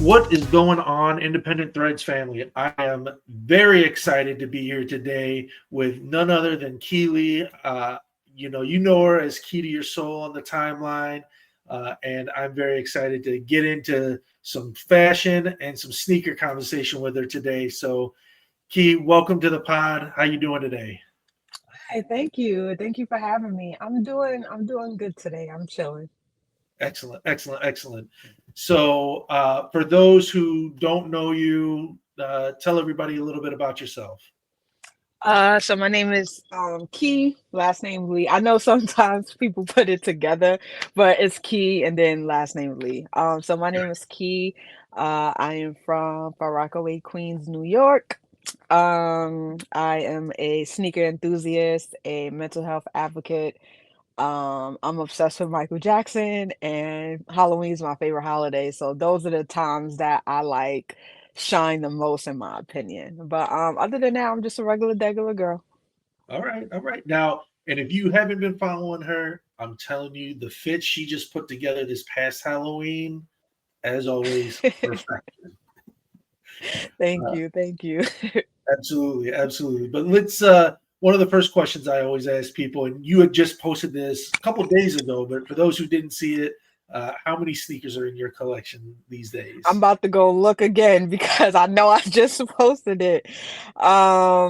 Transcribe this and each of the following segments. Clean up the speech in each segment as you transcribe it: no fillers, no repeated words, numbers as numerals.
What is going on, Independent Threads family? I am very excited to be here today with none other than Keely. You know her as Key to Your Soul on the timeline, and I'm very excited to get into some fashion and some sneaker conversation with her today. So, Key, welcome to the pod. How you doing today? Hey, thank you. Thank you for having me. I'm doing good today. I'm chilling. Excellent, excellent, excellent. So, for those who don't know you, tell everybody a little bit about yourself. So my name is Key, last name Lee. I know sometimes people put it together, but it's Key and then last name Lee. So my name is Key. I am from Far Rockaway, Queens, New York. I am a sneaker enthusiast, a mental health advocate. I'm obsessed with Michael Jackson, and Halloween is my favorite holiday. So those are the times that I like shine the most, in my opinion. But other than that, I'm just a regular girl. All right, all right. Now, and if you haven't been following her, I'm telling you, the fit she just put together this past Halloween, as always, perfection. Thank Uh, you, thank you. absolutely, absolutely. But let's. One of the first questions I always ask people, and you had just posted this a couple days ago, but for those who didn't see it, how many sneakers are in your collection these I'm days? about to go look again because I know I just posted it. How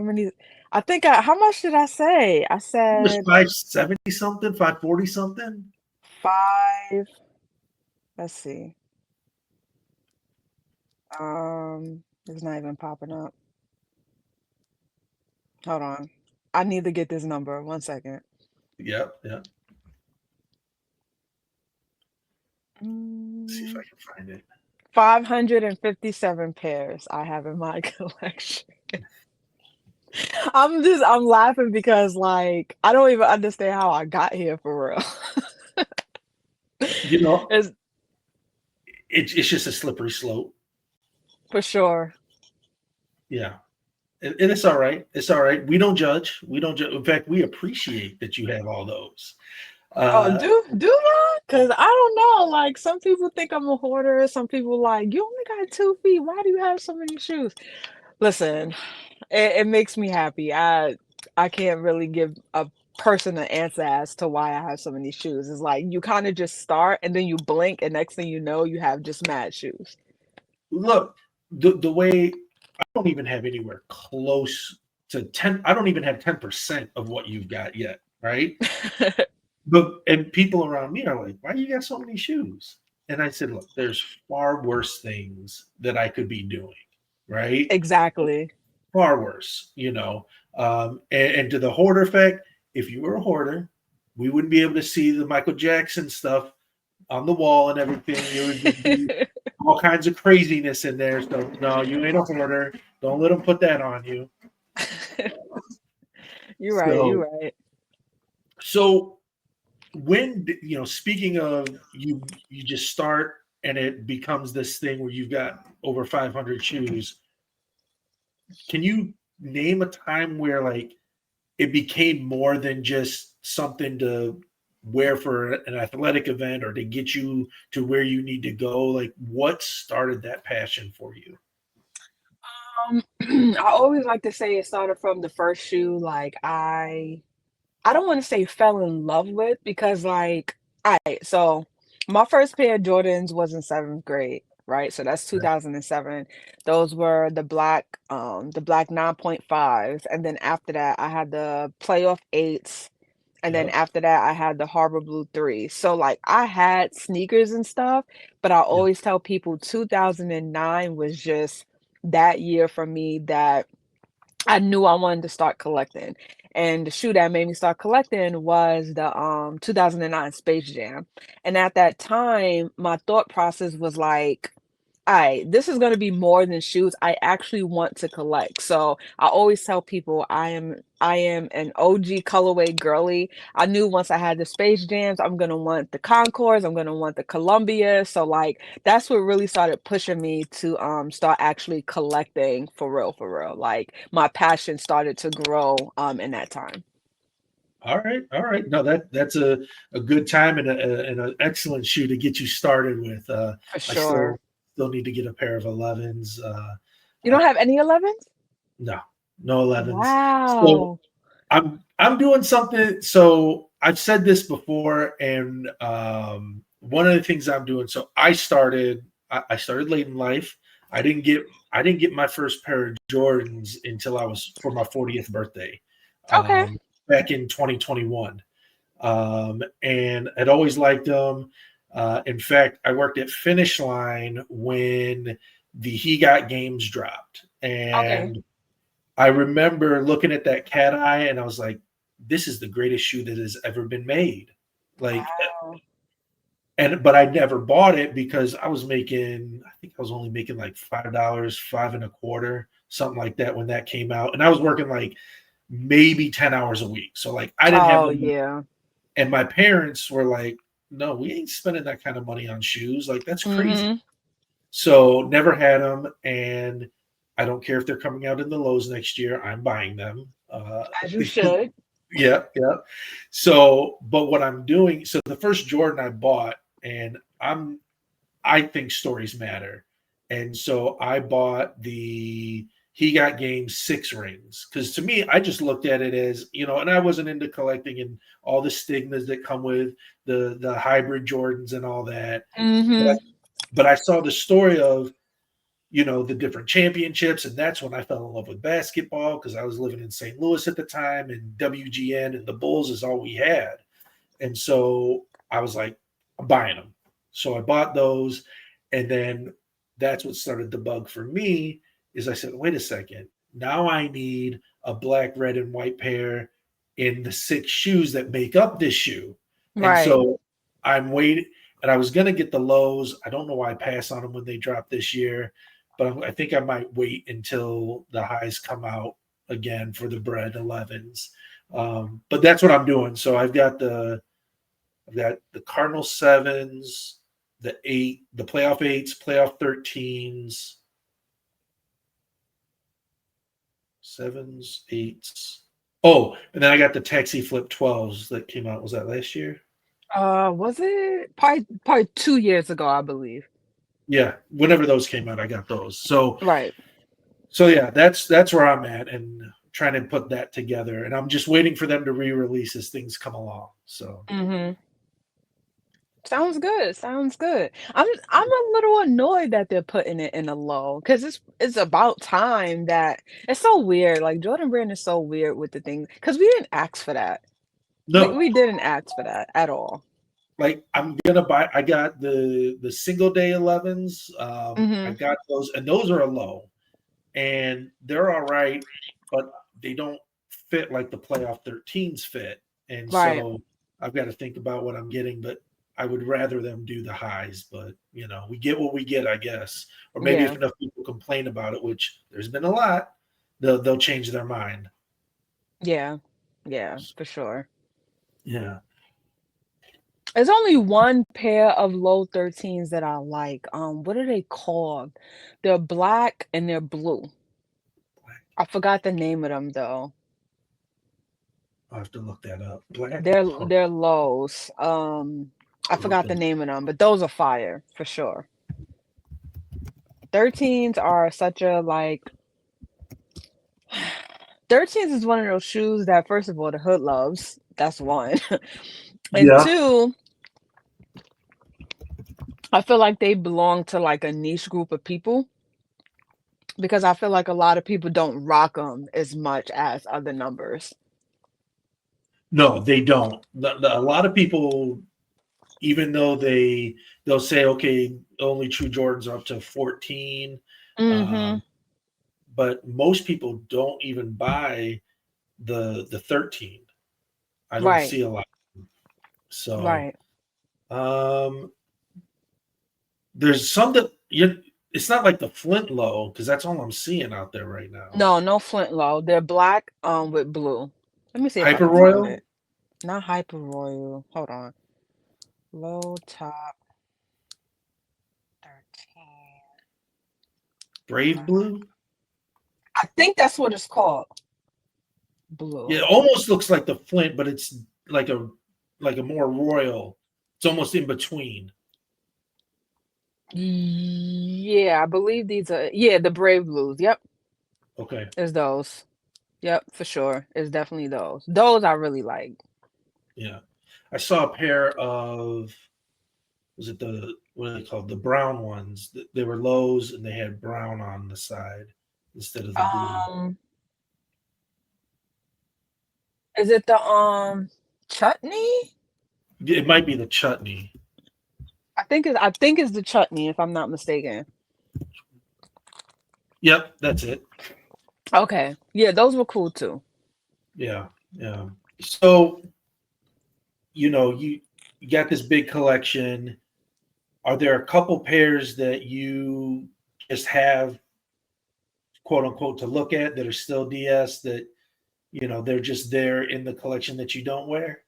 many? How much did I say? I It was said 570 something, 540 something. five. Let's see. It's not even popping up. Hold on. I need to get this number. 1 second. Yep, yep. See if Mm, I can find it. 557 pairs I have in my collection. I'm laughing because like I don't even understand how I got here for real. You know, It's it's just a slippery slope. for sure. Yeah. And it's all right. It's all right. We don't judge. We don't judge. In fact, we appreciate that you have all those. Oh, Uh, do y'all? Because I don't know. Like some people think I'm a hoarder. Some people like you only got 2 feet. Why do you have so many shoes? Listen, it makes me happy. I can't really give a person an answer as to why I have so many shoes. It's like you kind of just start and then you blink and next thing you know you have just mad shoes. look, the way I don't even have anywhere close to 10. I don't even have 10% of what you've got yet. Right. But and people around me are like, why you got so many shoes? And I said, look, there's far worse things that I could be doing. Right. Exactly. Far worse, you know. And to the hoarder effect, if you were a hoarder, we wouldn't be able to see the Michael Jackson stuff on the wall and everything. There would just be all kinds of craziness in there. So no, you ain't a hoarder. Don't let them put that on you. You're right. So You're right. so speaking of you just start and it becomes this thing where you've got over 500 shoes. Can you name a time where like it became more than just something to wear for an athletic event or to get you to where you need to go? Like, what started that passion for you? Um, I always like to say it started from the first shoe. Like I don't want to say fell in love with because like all right, so my first pair of Jordans was in seventh grade, right? So that's 2007. Those were the black 9.5s. And then after that I had the playoff eights. And then Yep. after that I had the Harbor Blue 3. So like I had sneakers and stuff, but I Yep. always tell people 2009 was just that year for me that I knew I wanted to start collecting. And the shoe that made me start collecting was the 2009 Space Jam. And at that time, my thought process was like, all right, this is going to be more than shoes. I actually want to collect. So I always tell people I am an OG colorway girly. I knew once I had the Space Jams, I'm gonna want the Concords, I'm gonna want the Columbia. So like that's what really started pushing me to start actually collecting for real, for real. Like my passion started to grow in that time. All right. All right. No, that's a good time and an excellent shoe to get you started with. For I still sure. still need to get a pair of 11s. You don't have any 11s? No, no 11s. So Wow. I'm doing something. So I've said this before, and one of the things I'm doing. So I started late in life. I didn't get my first pair of Jordans until I was for my 40th birthday, Okay. back in 2021. And I'd always liked them. In fact, I worked at Finish Line when the He Got Games dropped, Okay. and I remember looking at that cat eye, and I was like, "This is the greatest shoe that has ever been made." Like, Wow. but I never bought it because I was making, I think I was only making like $5, five and a quarter, something like that when that came out, and I was working like maybe 10 hours a week. So like, I didn't have Oh, the money, yeah. and my parents were like, "No, we ain't spending that kind of money on shoes. Like, that's crazy." Mhm. So never had them, and I don't care if they're coming out in the Lowe's next year. I'm buying them. As you should. Yeah, yeah. So, but what I'm doing, so the first Jordan I bought, and I think stories matter, and so I bought the He Got Game six rings because to me, I just looked at it as and I wasn't into collecting and all the stigmas that come with the hybrid Jordans and all that. But Mhm. but I saw the story of the different championships. And that's when I fell in love with basketball because I was living in St. Louis at the time and WGN and the Bulls is all we had. And so I was like, I'm buying them. So I bought those. And then that's what started the bug for me is I said, wait a second. Now I need a black, red, and white pair in the six shoes that make up this shoe. And Right. so I'm waiting. And I was going to get the lows. I don't know why I passed on them when they dropped this year, but I think I might wait until the highs come out again for the bread 11s. But that's what I'm doing. So I've got the Cardinal sevens, the playoff eights, playoff 13s, sevens, eights. Oh, and then I got the Taxi Flip 12s that came out. Was that last year? Was it probably 2 years ago, I believe. Yeah, whenever those came out, I got those. Right. So yeah, that's where I'm at and trying to put that together. And I'm just waiting for them to re-release as things come along. So Mhm. Sounds good, sounds good. I'm a little annoyed that they're putting it in a low because it's about time that it's so weird. Like Jordan Brand is so weird with the thing because we didn't ask for that. We no, we didn't ask for that at all. like I'm gonna buy. I got the single day 11s. I Mhm. got those, and those are a low, and they're all right, but they don't fit like the playoff 13s fit. And Right. so I've got to think about what I'm getting, but I would rather them do the highs. But we get what we get, I guess. Or maybe if Yeah. enough people complain about it, which there's been a lot, they'll change their mind. Yeah. Yeah, for sure. Yeah. There's only one pair of low 13s that I like. What are they called? They're black and they're blue. I forgot the name of them though. I'll have to look that up. Black. They're Huh, they're lows. I I'll look forgot the them. name of them, but those are fire for sure. 13s are such a like 13s is one of those shoes that first of all the hood loves. That's one. And Yeah. two, I feel like they belong to like a niche group of people because I feel like a lot of people don't rock them as much as other numbers. No, they don't. A lot of people, even though they'll say, okay, only true Jordans are up to 14, Mhm. um, but most people don't even buy the 13. I don't Right. see a lot. So Right. um, there's some that it's not like the Flint Low because that's all I'm seeing out there right now. No, no Flint Low. They're black with blue. Let me see if I Hyper can find Royal, it. Not Hyper Royal. Hold on. Low top 13. Brave Blue. I think that's what it's called. Yeah, Blue. it almost looks like the Flint, but it's like a more royal. It's almost in between. Yeah, I believe these are, yeah, the Brave Blues. Yep, Okay. it's those. Yep, for sure. It's definitely those. Those I really like. Yeah. I saw a pair of, was it the, what are they called? The brown ones. They were lows and they had brown on the side instead of the blue. Um, is it the chutney? It might be the chutney. I think it's the chutney if I'm not mistaken. Yep, that's it. Okay. Yeah, those were cool too. Yeah. Yeah. So, you got this big collection. Are there a couple pairs that you just have quote unquote to look at that are still DS that they're just there in the collection that you don't wear?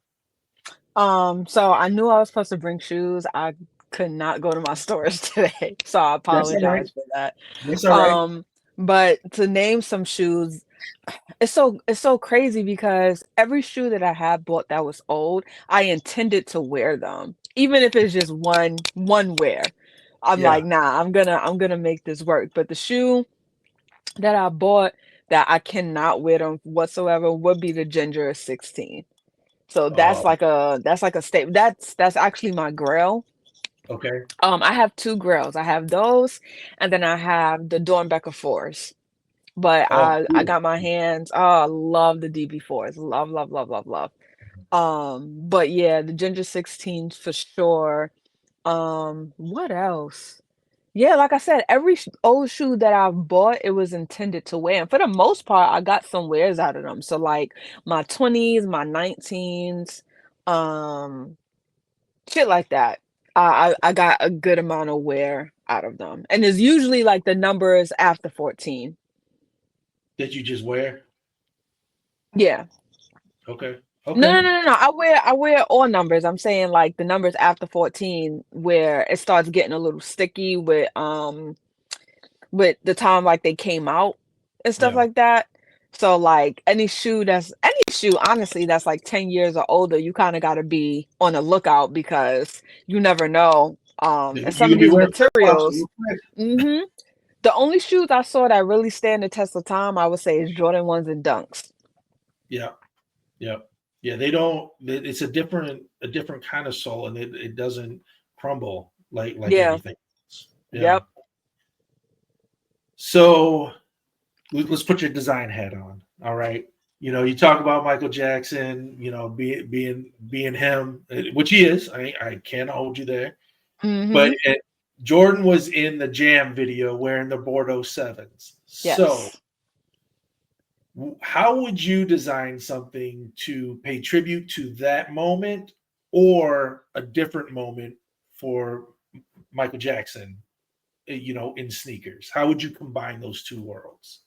So I knew I was supposed to bring shoes. I could not go to my stores today, so I That's all right. apologize for that. That's all right. Um, but to name some shoes, it's so crazy because every shoe that I have bought that was old, I intended to wear them. Even if it's just one wear. I'm Yeah. like, nah, I'm gonna make this work. But the shoe that I bought that I cannot wear them whatsoever would be the Ginger 16. So Oh, that's like a state. That's actually my grail. okay. I have two grails. I have those, and then I have the Dornbecker fours. But Oh, I cool. got my hands. Oh, I love the DB4s. Love, love, love, love, love. But yeah, the Ginger 16s for sure. What else? Yeah, like I said, every old shoe that I've bought, it was intended to wear. And for the most part, I got some wears out of them. So like my 20s, my 19s, um, shit like that. I got a good amount of wear out of them. And it's usually like the numbers after 14. That you just wear? Yeah. Okay. No, Okay. no, no, no, no. I wear all numbers. I'm saying like the numbers after 14 where it starts getting a little sticky with the time like they came out and stuff Yeah. like that. So like any shoe honestly that's like 10 years or older, you kind of got to be on the lookout because you never know. You And some could of be these wearing flip flops materials, real quick. mhm. The only shoes I saw that really stand the test of time, I would say is Jordan 1s and Dunks. Yeah. Yeah. Yeah. They don't. It's a different kind of sole, and it doesn't crumble like Yeah. everything else. Yeah. Yep. So let's put your design hat on. All right. You talk about Michael Jackson. Being him, which he is. I can't hold you there. But Mhm. Jordan was in the Jam video wearing the Bordeaux sevens. So Yes. how would you design something to pay tribute to that moment or a different moment for Michael Jackson, in sneakers? How would you combine those two worlds?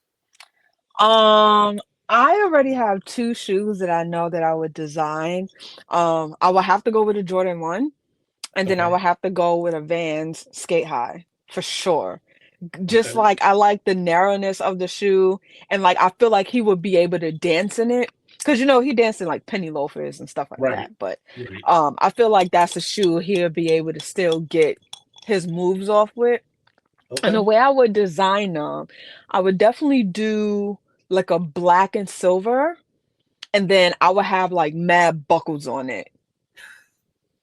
Um, I already have 2 shoes that I know that I would design. I would have to go with a Jordan 1, and then I Okay. would have to go with a Vans Skate High for sure. Just Okay. like I like the narrowness of the shoe, and like I feel like he would be able to dance in it because he danced in like penny loafers and stuff like Right. that. But Right. I feel like that's a shoe he'll be able to still get his moves off with. And the Okay. way I would design them, I would definitely do like a black and silver, and then I would have like mad buckles on it.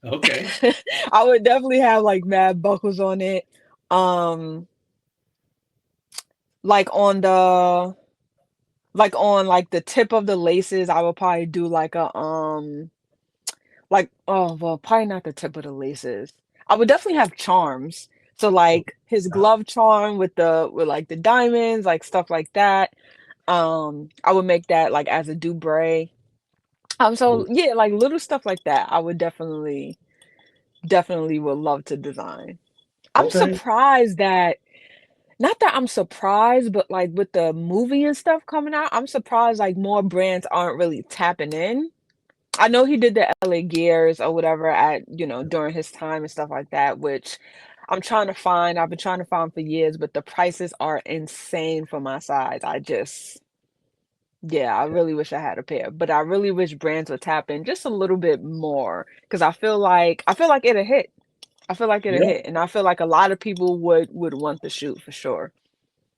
Okay. I would definitely have like mad buckles on it. Um, like on the tip of the laces, I would probably do like a like oh well, probably not the tip of the laces. I would definitely have charms. So Okay. like his glove charm with like the diamonds, like stuff like that. I would make that like as a doubre. So yeah, like little stuff like that. I would definitely would love to design. I'm Okay. surprised that not that I'm surprised, but like with the movie and stuff coming out, I'm surprised like more brands aren't really tapping in. I know he did the LA Gears or whatever during his time and stuff like that, which I've been trying to find for years, but the prices are insane for my size. Yeah, I really wish I had a pair, but I really wish brands would tap in just a little bit more because I feel like it'll hit. I feel like it'll Yeah. hit, and I feel like a lot of people would want the shoot for sure.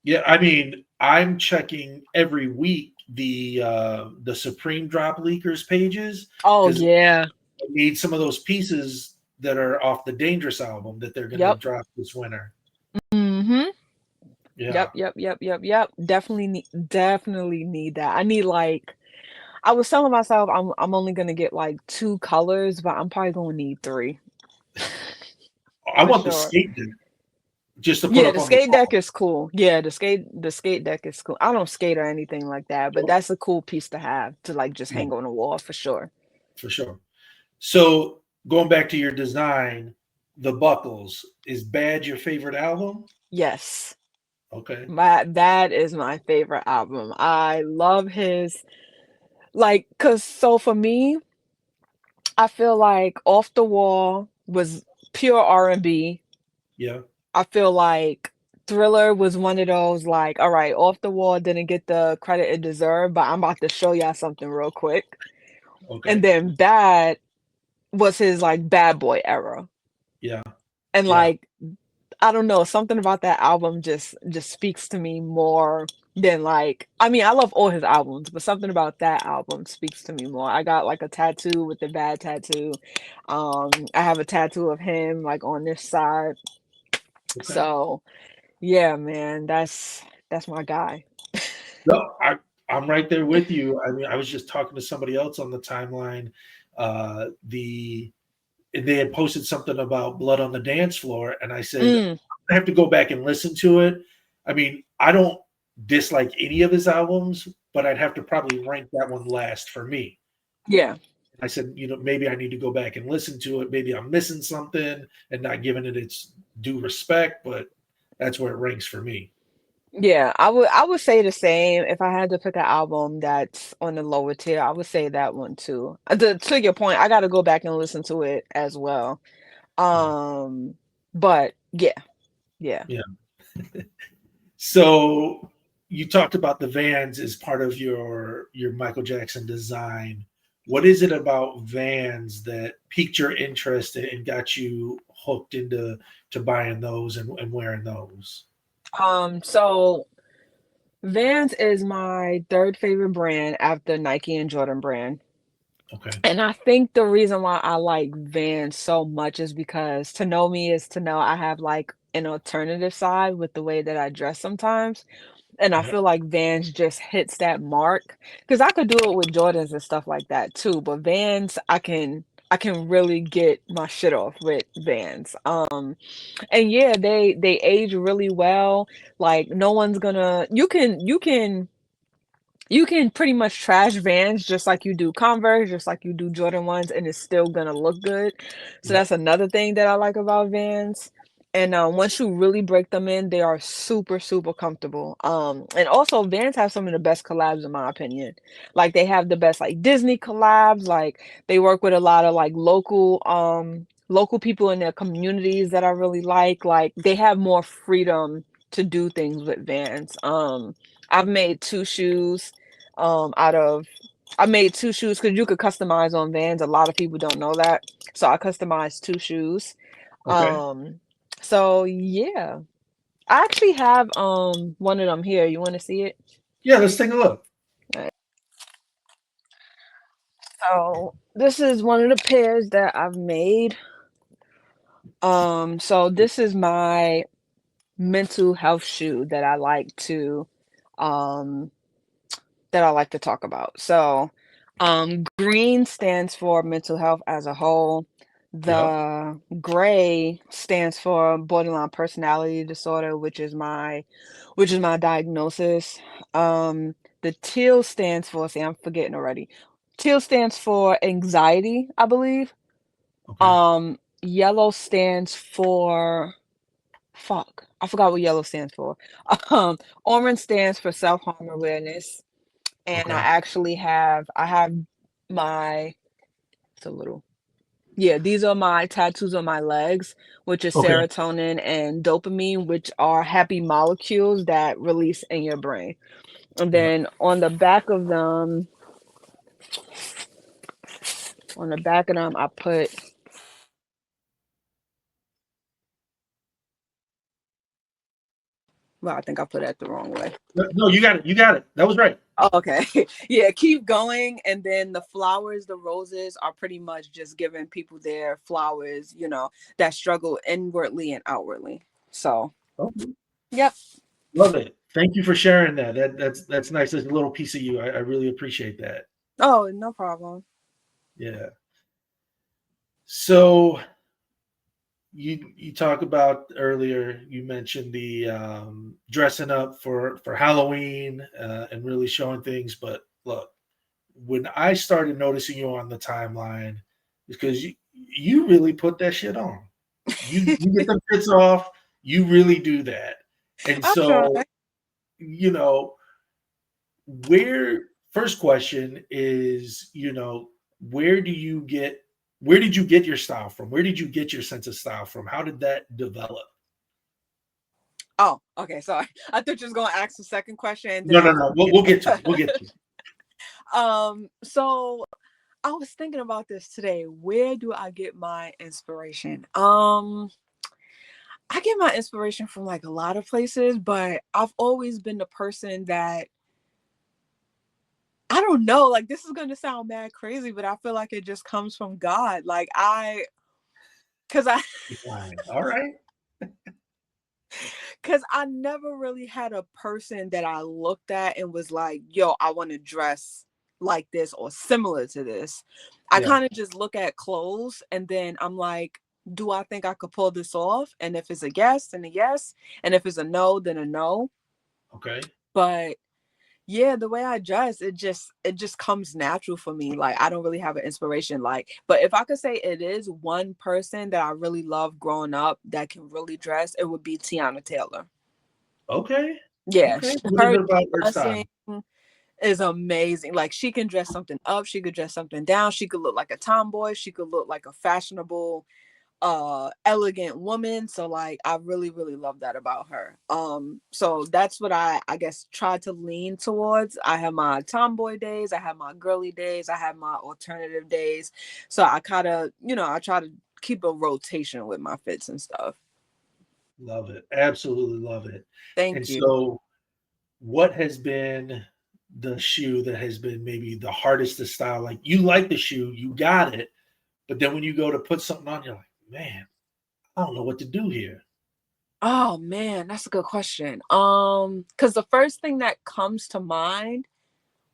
Yeah, I mean, I'm checking every week the Supreme Drop Leakers pages Oh because yeah. I need some of those pieces that are off the Dangerous album that they're going to Yep. drop this winter. Mm-hmm. Yeah. Yep. Definitely need that. I need like I was telling myself I'm only gonna get like two colors, but I'm probably gonna need three I for want the sure. skate deck just to put Yeah, up the on the skate deck wall. is cool. Yeah, the skate deck is cool. I don't skate or anything like that, but that's a cool piece to have to like just Yeah, hang on the wall for sure. for sure. So going back to your design, the Buckles, is Bad your favorite album? Yes. Okay. My That is my favorite album. I love his like cuz so for me, I feel like Off the Wall was pure R&B. Yeah. I feel like Thriller was one of those like, all right, Off the Wall didn't get the credit it deserved, but I'm about to show y'all something real quick. And Okay. then Bad was his like bad boy era. Yeah. And Yeah. like I don't know, something about that album just speaks to me more than like I mean, I love all his albums, but something about that album speaks to me more. I got like a tattoo with the Bad tattoo. I have a tattoo of him like on this side. Okay. So yeah, man, that's my guy. No, I'm right there with you. I mean, I was just talking to somebody else on the timeline. The They had posted something about Blood on the Dance Floor, and I said Mm, I have to go back and listen to it. I mean, I don't dislike any of his albums, but I'd have to probably rank that one last for me. yeah. I said, maybe I need to go back and listen to it. Maybe I'm missing something and not giving it its due respect, but that's where it ranks for me. Yeah, I would say the same if I had to pick an album that's on the lower tier. I would say that one too. To your point, I got to go back and listen to it as well. Yeah. Um, but yeah, yeah. Yeah. So you talked about the Vans as part of your Michael Jackson design. What is it about Vans that piqued your interest and got you hooked into buying those and wearing those? So Vans is my third favorite brand after Nike and Jordan brand. Okay. And I think the reason why I like Vans so much is because to know me is to know I have like an alternative side with the way that I dress sometimes. And I Yeah. feel like Vans just hits that mark because I could do it with Jordans and stuff like that too, but Vans, I can really get my shit off with Vans. And yeah, they age really well. Like no one's gonna you can pretty much trash Vans just like you do Converse, just like you do Jordan ones, and it's still gonna look good. So Yeah. that's another thing that I like about Vans. And once you really break them in, they are super, super comfortable. And also Vans have some of the best collabs in my opinion. Like they have the best like Disney collabs. Like they work with a lot of like local people in their communities that I really like. Like they have more freedom to do things with Vans. I've made two shoes out of I made two shoes because you could customize on Vans. A lot of people don't know that. So I customized two shoes. Okay. Um, so yeah. I actually have one of them here. You want to see it? Yeah, let's take a look. Alright. So this is one of the pairs that I've made. So this is my mental health shoe um that I like to talk about. So, green stands for mental health as a whole. Yep. The gray stands for borderline personality disorder, which is my diagnosis. The teal stands for, see, I'm forgetting already. Teal stands for anxiety, I believe. Okay. Yellow stands for fuck. I forgot what yellow stands for. Um, Orange stands for self-harm awareness. And Okay. I have my it's a little yeah, these are my tattoos on my legs, which is Okay. serotonin and dopamine, which are happy molecules that release in your brain. And Yep. then on the back of them, I put Well, I think I put that the wrong way. No, you got it. You got it. That was right. Oh, okay. Yeah, keep going. And then the flowers, the roses are pretty much just giving people their flowers, that struggle inwardly and outwardly. So, Okay. yep. Love it. Thank you for sharing that. That's nice. That's a little piece of you. I really appreciate that. Oh, no problem. Yeah. So you talk about earlier, you mentioned the dressing up for Halloween and really showing things. But look, when I started noticing you on the timeline, because you really put that shit on. You get the fits off. You really do that. And I'll try. so, you know, where first question is, where do you get where did you get your style from? Where did you get your sense of style from? How did that develop? Oh, okay. Sorry. I thought you was gonna ask the second question and then No, I no, was no. We'll get to it. We'll get to it. so I was thinking about this today. Where do I get my inspiration? I get my inspiration from like a lot of places, but I've always been the person that I don't know, like this is gonna sound mad crazy, but I feel like it just comes from God. Like cause I Fine. All right. because I never really had a person that I looked at and was like, yo, I want to dress like this or similar to this. I Yeah. kind of just look at clothes and then I'm like, do I think I could pull this off? And if it's a yes, then a yes. And if it's a no, then a no. Okay. But yeah, the way I dress, it just comes natural for me. Like I don't really have an inspiration. Like, but if I could say it is one person that I really love growing up that can really dress, it would be Tiana Taylor. Okay. Yeah, Okay. What is her it about her style? dressing is amazing. Like she can dress something up, she could dress something down, she could look like a tomboy, she could look like a fashionable elegant woman. So like I really really love that about her. So that's what I guess try to lean towards. I have my tomboy days, I have my girly days, I have my alternative days. So I kind of, I try to keep a rotation with my fits and stuff. Love it. Absolutely love it. And Thank you. so, what has been the shoe that has been maybe the hardest to style? Like you like the shoe, you got it, but then when you go to put something on, you're like, man, I don't know what to do here. Oh man, that's a good question. Because the first thing that comes to mind,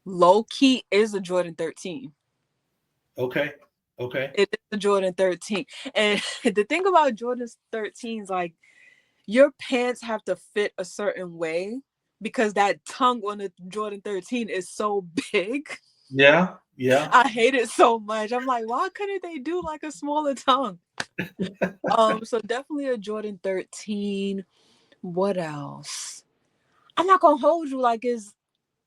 low key, is a Jordan 13. Okay. Okay. It is the Jordan 13. And the thing about Jordan's 13s, like your pants have to fit a certain way because that tongue on the Jordan 13 is so big. Yeah. Yeah. I hate it so much. I'm like, why couldn't they do like a smaller tongue? So definitely a Jordan 13. What else? I'm not gonna hold you. Like, is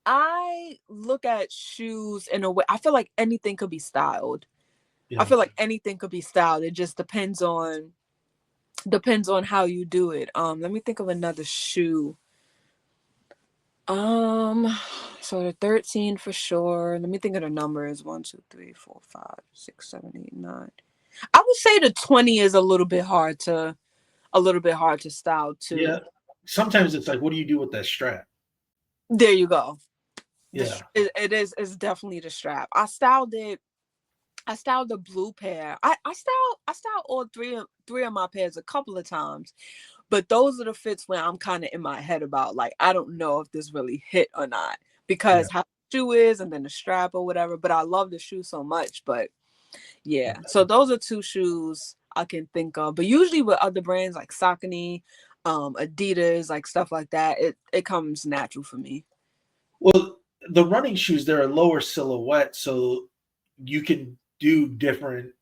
I look at shoes in a way. I feel like anything could be styled. I Yeah. feel like anything could be styled. It just depends on how you do it. Let me think of another shoe. Um, so the 13 for sure. Let me think of the numbers. 1, 2, 3, 4, 5, 6, 7, 8, 9. I would say the 20 is a little bit hard to style too. Yeah. Sometimes it's like, what do you do with that strap? There you go. Yeah. It's definitely the strap. I styled the blue pair. I styled all three of my pairs a couple of times, but those are the fits where I'm kind of in my head about like I don't know if this really hit or not Yeah. because how the shoe is and then the strap or whatever. But I love the shoe so much. But yeah, so those are two shoes I can think of. But usually with other brands like Saucony, Adidas, like stuff like that, it comes natural for me. Well, the running shoes, they're a lower silhouette, so you can do different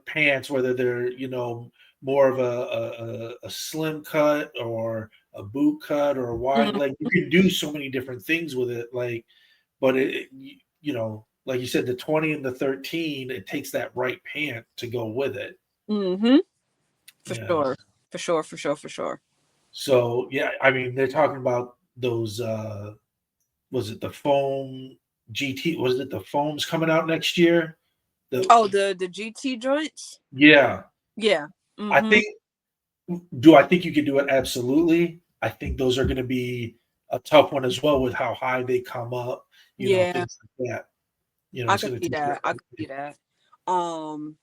pants, whether they're more of a slim cut or a boot cut or a wide Mm-hmm. leg. You can do so many different things with it. Like, but like you said, the 20 and the 13, it takes that right pant to go with it. Mm-hmm. For Yeah. sure. For sure. For sure. For sure. So yeah, I mean, they're talking about those. Was it the foam GT? Was it the foams coming out next year? The Oh, the GT joints. Yeah, Yeah. I Mm-hmm. think. Do I think you could do it? Absolutely. I think those are going to be a tough one as well with how high they come up, Yeah, things like that. I It's could going see to take. that. I could see that. Um,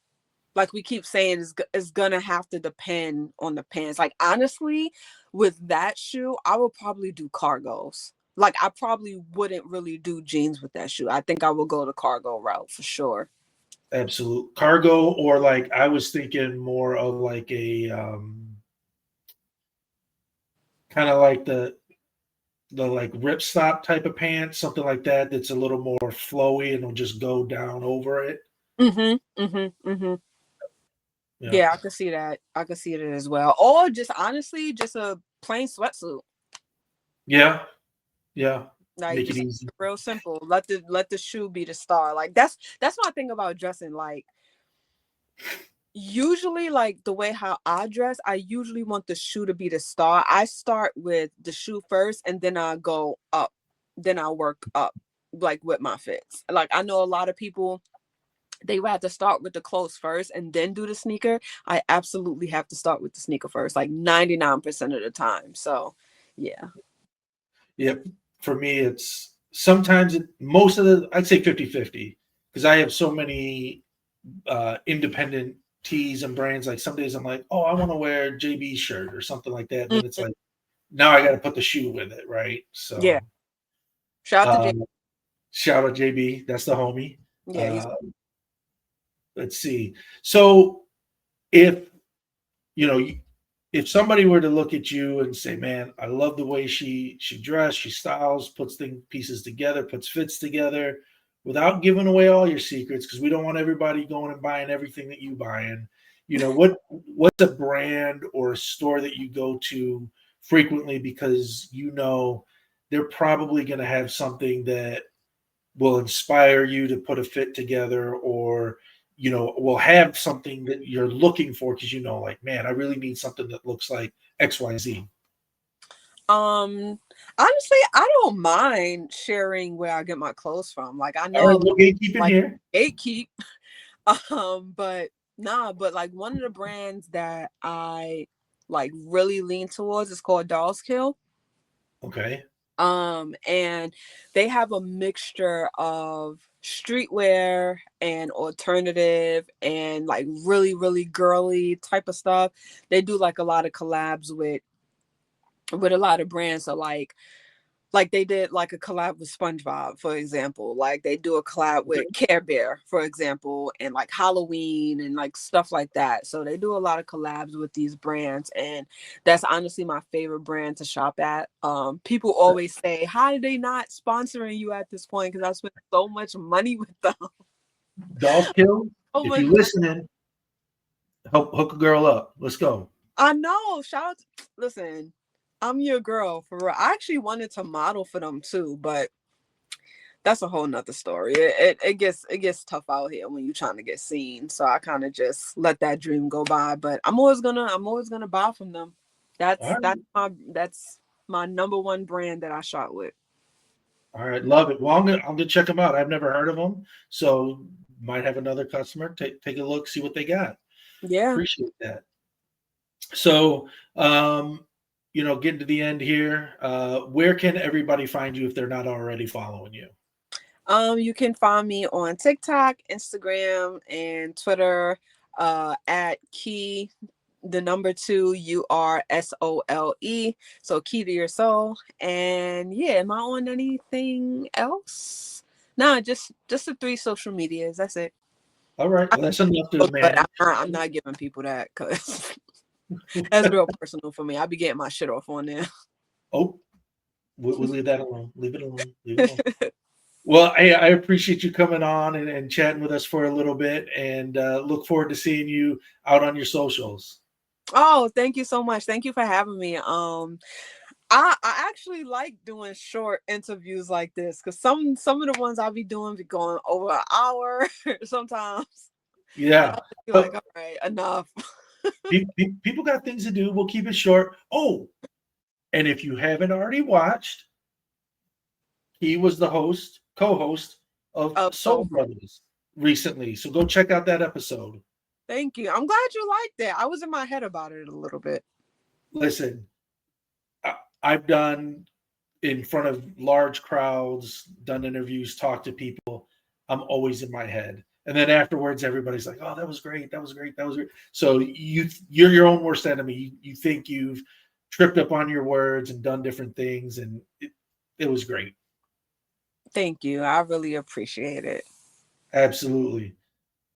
like we keep saying, it's gonna have to depend on the pants. Like honestly, with that shoe, I would probably do cargos. Like I probably wouldn't really do jeans with that shoe. I think I would go the cargo route for sure. Absolute cargo, or like I was thinking more of like a kind of like the like ripstop type of pants, something like that. That's a little more flowy and will just go down over it. Mm-hmm. Yeah, Yeah, I could see that. I could see it as well. Or just honestly, just a plain sweatsuit. yeah, yeah. Like Make it just easy. real simple. Let the shoe be the star. Like that's my thing about dressing. Like usually like the way how I dress, I usually want the shoe to be the star. I start with the shoe first and then I go up. Then I work up like with my fits. Like I know a lot of people they would have to start with the clothes first and then do the sneaker. I absolutely have to start with the sneaker first, like 99% of the time. So yeah. Yep. For me, it's sometimes most of the, I'd say 50-50, because I have so many independent tees and brands. Like some days I'm like, oh, I want to wear JB shirt or something like that. And then it's Mhm. like, now I got to put the shoe with it. Right. Yeah. So, Shout out to Jay. um, shout out JB. That's the homie. Yeah, he's Uh, let's see. So if, you know, if somebody were to look at you and say, "Man, I love the way she dressed, she styles, puts thing pieces together, puts fits together," without giving away all your secrets, because we don't want everybody going and buying everything that you buying. What's a brand or a store that you go to frequently because they're probably going to have something that will inspire you to put a fit together, or will have something that you're looking for because like, man, I really need something that looks like XYZ. um honestly, I don't mind sharing where I get my clothes from. Like I All know a right, lot we'll gatekeep in like here. gatekeep. But nah, but like one of the brands that I like really lean towards is called Dolls Kill. Okay. And they have a mixture of streetwear and alternative and like really, really girly type of stuff. They do like a lot of collabs with a lot of brands. So like they did like a collab with SpongeBob, for example. Like they do a collab with Care Bear, for example, and like Halloween and like stuff like that. So they do a lot of collabs with these brands, and that's honestly my favorite brand to shop at. People always say, "How are they not sponsoring you at this point?" Because I spent so much money with them. Dolls Kill, So if much. you listening, help hook a girl up. Let's go. I know. Shout out. Listen, I'm your girl for real. I actually wanted to model for them too, but that's a whole nother story. It gets tough out here when you're trying to get seen. So I kind of just let that dream go by. But I'm always gonna buy from them. All That's right. that's my number one brand that I shop with. All right. Love it. Well, I'm gonna check them out. I've never heard of them. So might have another customer. Take a look, see what they got. Yeah. Appreciate that. So, getting to the end here, where can everybody find you if they're not already following you? You can find me on TikTok, Instagram, and Twitter at Key the number 2 URSOLE. So Key to Your Soul. And yeah, am I on anything else? No, just the three social medias. That's it. All right. Well, that's enough to But I'm manage. not, I'm not giving people that because that's real personal for me. I be getting my shit off on there. Oh, we'll leave that alone. Leave it alone. Leave it alone. Well, I appreciate you coming on and chatting with us for a little bit, and look forward to seeing you out on your socials. Oh, thank you so much. Thank you for having me. I actually like doing short interviews like this because some of the ones I'll be doing be going over an hour sometimes. And Yeah. I'll be like, But all right, enough. people got things to do. We'll keep it short. Oh, and if you haven't already watched, he was the co-host of Oh, Soul so Brothers recently. So go check out that episode. thank you. I'm glad you liked that. I was in my head about it a little bit. Listen, I've done in front of large crowds, done interviews, talked to people. I'm always in my head. And then afterwards, everybody's like, "Oh, that was great. That was great. That was great." So you're your own worst enemy. You think you've tripped up on your words and done different things, and it was great. Thank you. I really appreciate it. Absolutely.